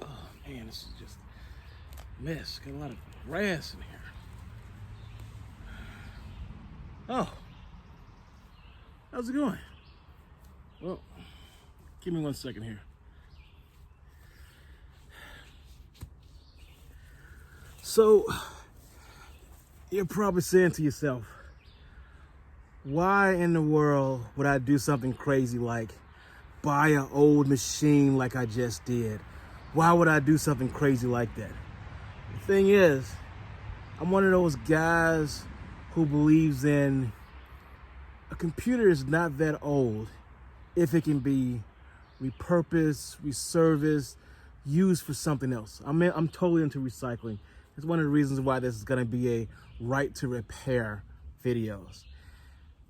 Oh man, this is just a mess. Got a lot of grass in here. Oh, how's it going? Well, give me 1 second here. So, you're probably saying to yourself, why in the world would I do something crazy like buy an old machine like I just did? Why would I do something crazy like that? The thing is, I'm one of those guys who believes in a computer is not that old if it can be repurposed, resurfaced, used for something else. I'm totally into recycling. It's one of the reasons why this is going to be a right to repair videos.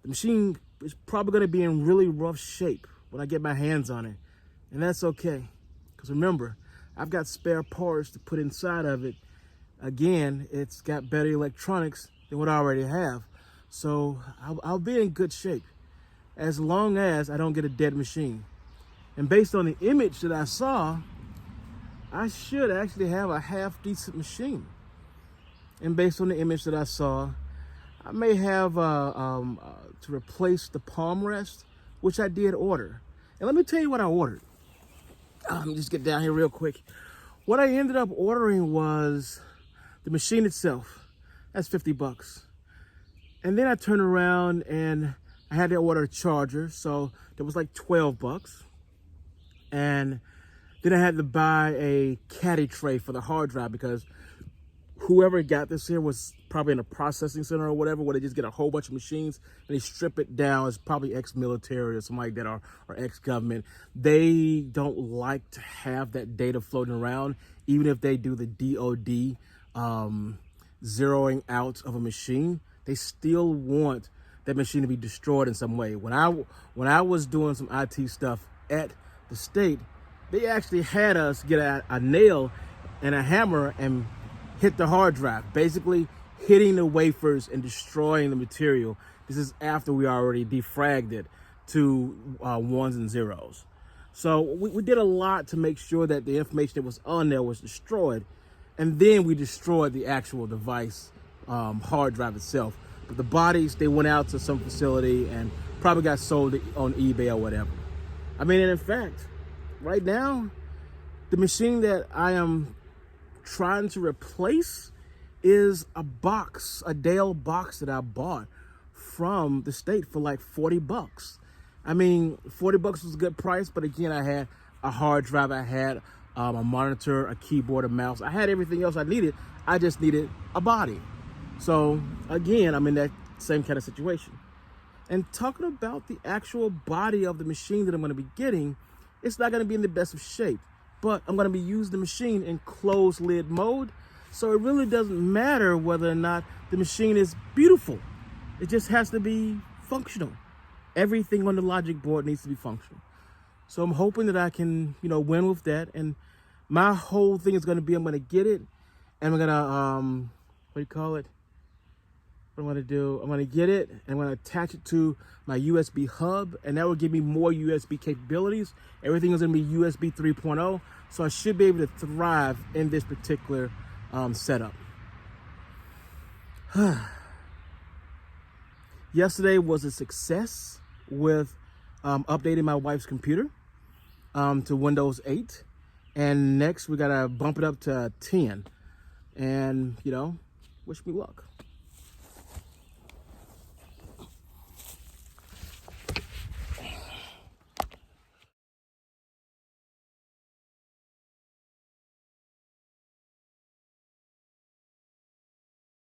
The machine is probably going to be in really rough shape when I get my hands on it, and that's okay. Because remember, I've got spare parts to put inside of it. Again, it's got better electronics than what I already have. So I'll be in good shape as long as I don't get a dead machine. And based on the image that I saw, I should actually have a half decent machine. And based on the image that I saw, I may have to replace the palm rest, which I did order. And let me tell you what I ordered. Let me just get down here real quick. What I ended up ordering was the machine itself. That's $50. And then I turned around and I had to order a charger, so that was like $12. And then I had to buy a caddy tray for the hard drive because whoever got this here was probably in a processing center or whatever, where they just get a whole bunch of machines and they strip it down. It's probably ex-military or something like that, or ex-government. They don't like to have that data floating around, even if they do the DOD zeroing out of a machine. They still want that machine to be destroyed in some way. When I was doing some IT stuff at the state, they actually had us get a nail and a hammer and hit the hard drive, basically hitting the wafers and destroying the material. This is after we already defragged it to ones and zeros. So we did a lot to make sure that the information that was on there was destroyed. And then we destroyed the actual device, hard drive itself. But the bodies, they went out to some facility and probably got sold on eBay or whatever. I mean, and in fact, right now, the machine that I am trying to replace is a box, a Dell box that I bought from the state for like $40. I mean, $40 was a good price, but again, I had a hard drive, I had a monitor, a keyboard, a mouse. I had everything else I needed. I just needed a body. So again, I'm in that same kind of situation. And talking about the actual body of the machine that I'm going to be getting, it's not going to be in the best of shape. But I'm going to be using the machine in closed lid mode. So it really doesn't matter whether or not the machine is beautiful. It just has to be functional. Everything on the logic board needs to be functional. So I'm hoping that I can, win with that. And my whole thing is going to be, I'm going to get it and I'm going to, what I'm going to do, I'm going to get it and I'm going to attach it to my USB hub, and that will give me more USB capabilities. Everything is going to be USB 3.0, so I should be able to thrive in this particular setup. Yesterday was a success with updating my wife's computer to Windows 8, and next we got to bump it up to 10, and wish me luck.